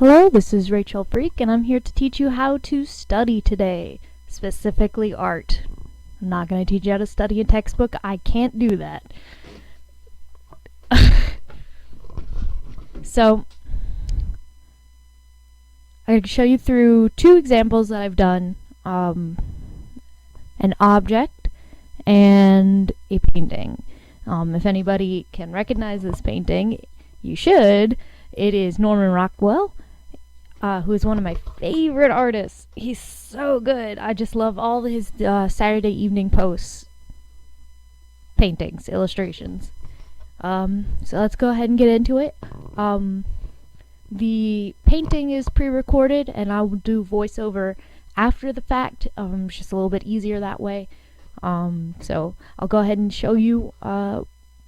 Hello, this is Rachel Freak, and I'm here to teach you how to study today, specifically art. I'm not going to teach you how to study a textbook. I can't do that. So, I'm going to show you through two examples that I've done, an object and a painting. If anybody can recognize this painting, you should. It is Norman Rockwell, who is one of my favorite artists. He's so good. I just love all his Saturday Evening Post paintings, illustrations. So let's go ahead and get into it. The painting is pre-recorded, and I will do voiceover after the fact. It's just a little bit easier that way. So I'll go ahead and show you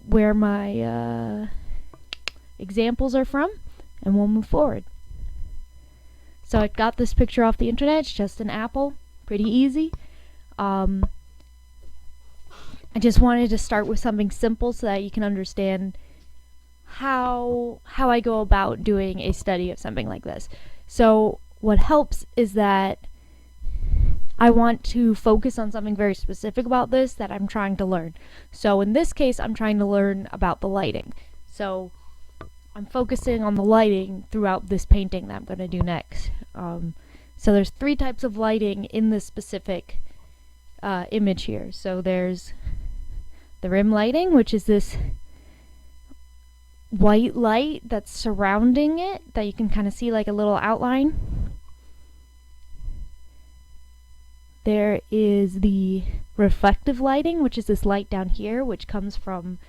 where my examples are from, and we'll move forward. So I got this picture off the internet. It's just an apple, pretty easy. I just wanted to start with something simple so that you can understand how I go about doing a study of something like this. So what helps is that I want to focus on something very specific about this that I'm trying to learn. So in this case, I'm trying to learn about the lighting. So I'm focusing on the lighting throughout this painting that I'm going to do next. So there's three types of lighting in this specific image here. So there's the rim lighting, which is this white light that's surrounding it that you can kind of see like a little outline. There is the reflective lighting, which is this light down here, which comes from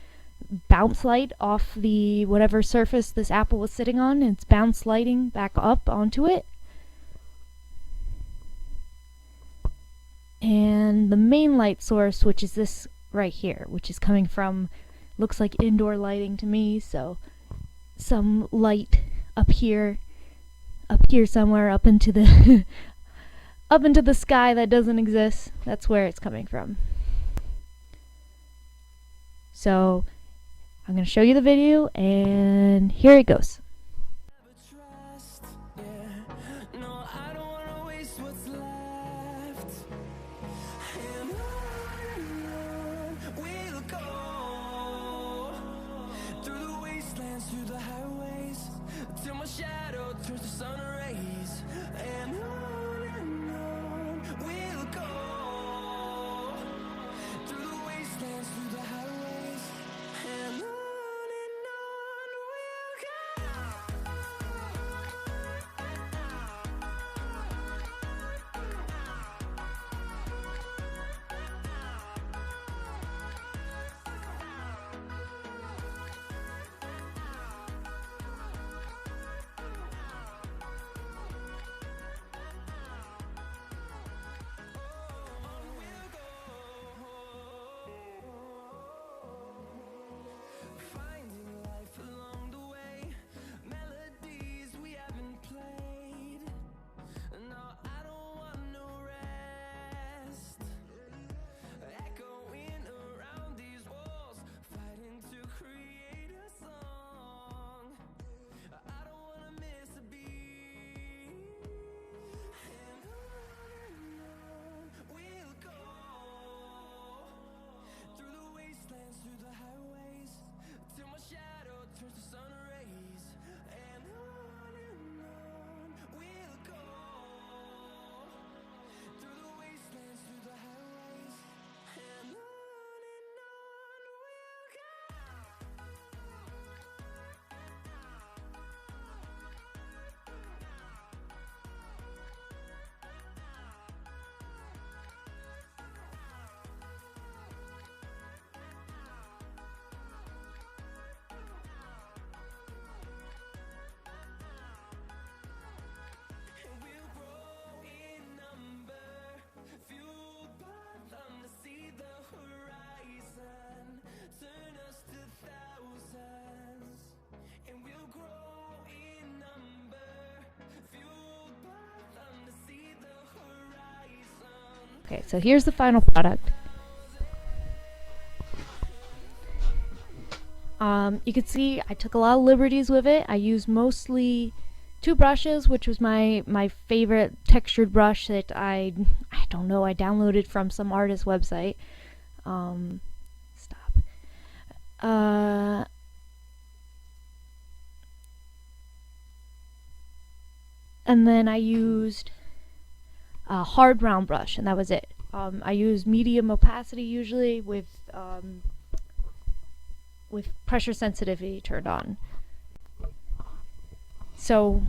bounce light off the whatever surface this apple was sitting on. It's bounce lighting back up onto it. And the main light source, which is this right here, which is coming from, looks like indoor lighting to me, so some light up here somewhere, up into the up into the sky that doesn't exist. That's where it's coming from. So I'm going to show you the video, and here it goes. Through the highways, till my shadow turns to sun rays, and on we'll go. Through the wastelands, through the highways, and on we'll go. Okay, so here's the final product. You can see I took a lot of liberties with it. I used mostly two brushes, which was my favorite textured brush that I don't know, I downloaded from some artist website. Stop. And then I used a hard brown brush, and that was it. I use medium opacity usually with pressure sensitivity turned on. So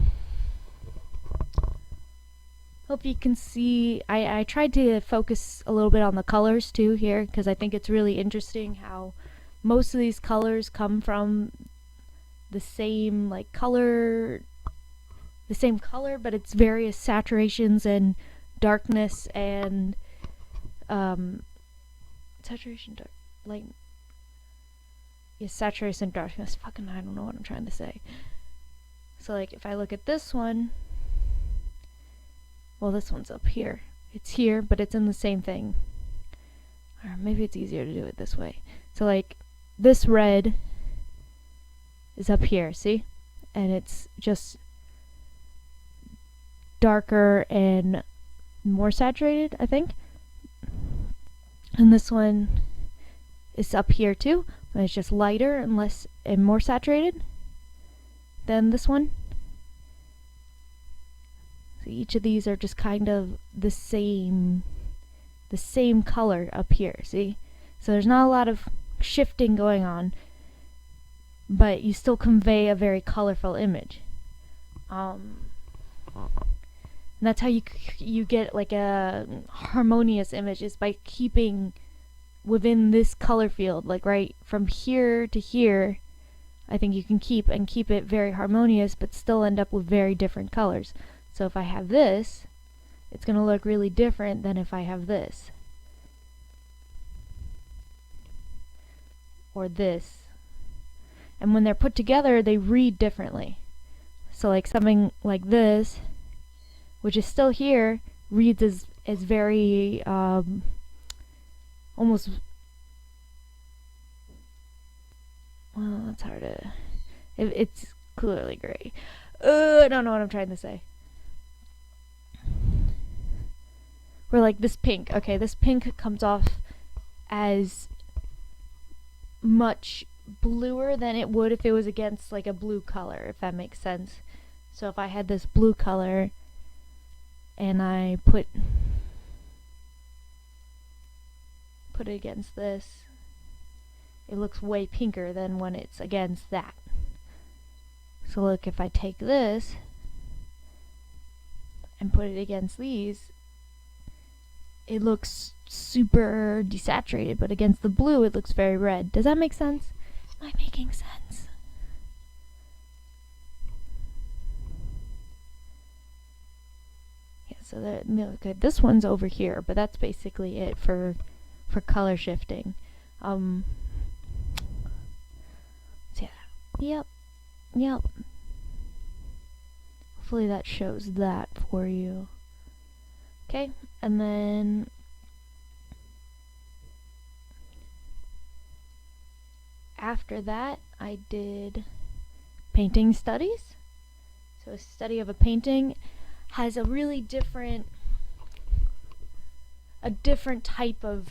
hope you can see, I tried to focus a little bit on the colors too here, because I think it's really interesting how most of these colors come from the same color, but it's various saturations and darkness and saturation, dark, light. Yes, saturation, darkness. Fucking, I don't know what I'm trying to say. So like if I look at this one, well, this one's up here. It's here, but it's in the same thing. Or maybe it's easier to do it this way. So like this red is up here, see? And it's just darker and more saturated, I think. And this one is up here too, but it's just lighter and less and more saturated than this one. So each of these are just kind of the same color up here, see? So there's not a lot of shifting going on, but you still convey a very colorful image. And that's how you get like a harmonious image, is by keeping within this color field, like right from here to here. I think you can keep it very harmonious, but still end up with very different colors. So if I have this, it's going to look really different than if I have this. Or this. And when they're put together, they read differently. So like something like this, which is still here, reads as very almost, well, that's hard to, it's clearly gray. I don't know what I'm trying to say. Or like this pink. Okay, this pink comes off as much bluer than it would if it was against like a blue color, if that makes sense. So if I had this blue color and I put it against this, it looks way pinker than when it's against that. So look, if I take this and put it against these, it looks super desaturated, but against the blue it looks very red. Does that make sense? Am I making sense? Yeah, so okay, this one's over here, but that's basically it for color shifting. So yeah. Yep. Hopefully that shows that for you. Okay, and then after that I did painting studies. So a study of a painting has a really different type of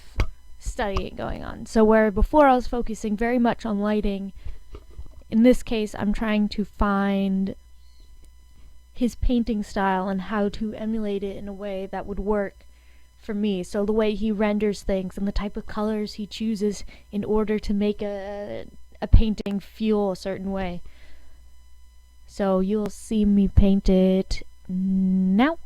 studying going on. So where before I was focusing very much on lighting, in this case I'm trying to find his painting style and how to emulate it in a way that would work for me. So the way he renders things and the type of colors he chooses in order to make a painting feel a certain way. So you'll see me paint it now.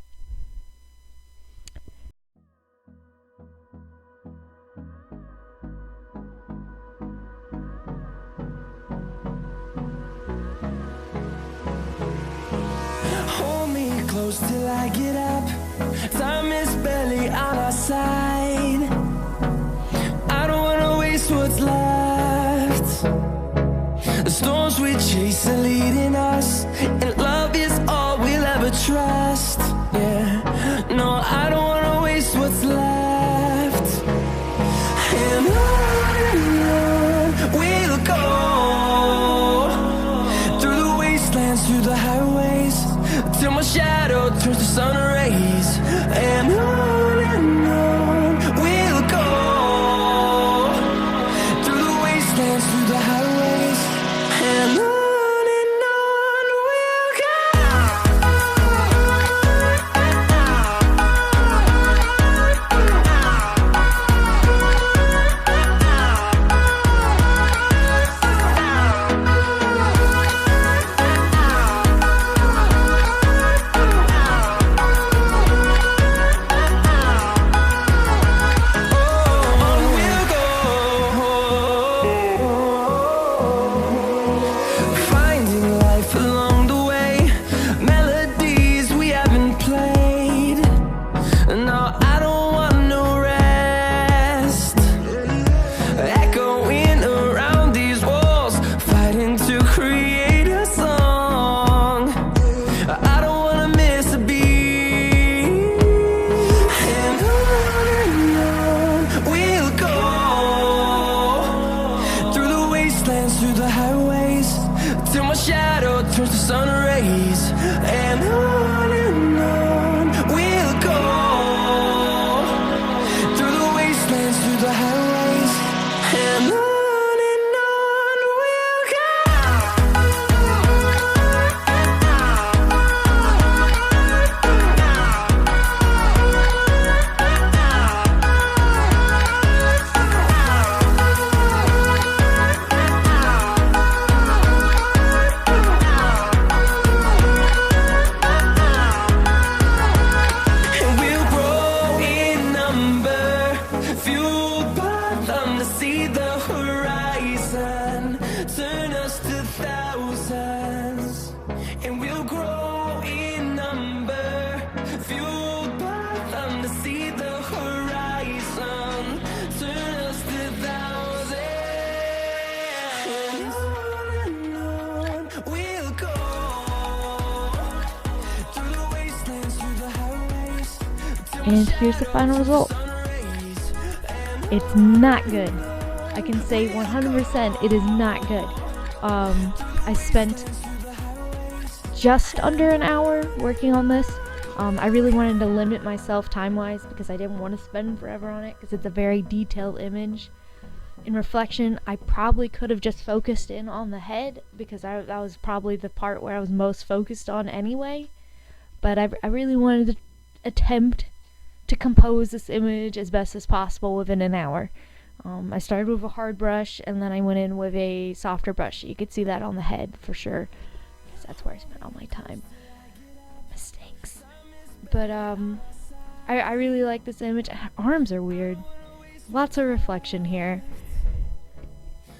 Hold me close till I get up. Time is barely on our side. I don't wanna waste what's left. The storms we chase are leading us, and love is all we'll ever trust. Yeah, no, I don't wanna waste what's left. And on we'll go, through the wastelands, through the highways, till my shadow turns to sun rays. And on we'll go, through the wastelands, through the highways, and on we'll go. Through the highways, till my shadow turns to sun rays. And on we'll go, through the wastelands, through the highways, and on we'll go. Turn us to thousands, and we'll grow in number, fueled by them to see the horizon. Turn us to thousands, and on we'll go, through the wastelands, through the highways. And here's the final result. It's not good. I can say 100% it is not good. I spent just under an hour working on this. I really wanted to limit myself time-wise because I didn't want to spend forever on it because it's a very detailed image. In reflection, I probably could have just focused in on the head because that was probably the part where I was most focused on anyway. But I really wanted to attempt to compose this image as best as possible within an hour. I started with a hard brush and then I went in with a softer brush. You could see that on the head for sure, because that's where I spent all my time. Mistakes. But I really like this image. Arms are weird. Lots of reflection here.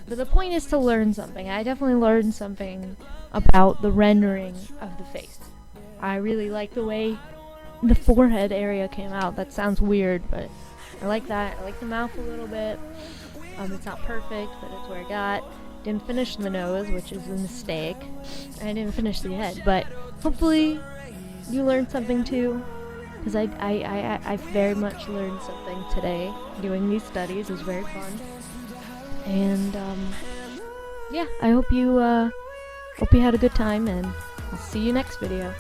But the point is to learn something. I definitely learned something about the rendering of the face. I really like the way the forehead area came out. That sounds weird, but I like that. I like the mouth a little bit. It's not perfect, but it's where I got. Didn't finish the nose, which is a mistake. I didn't finish the head, but hopefully you learned something too. Because I very much learned something today. Doing these studies was very fun. And yeah, I hope you had a good time, and I'll see you next video.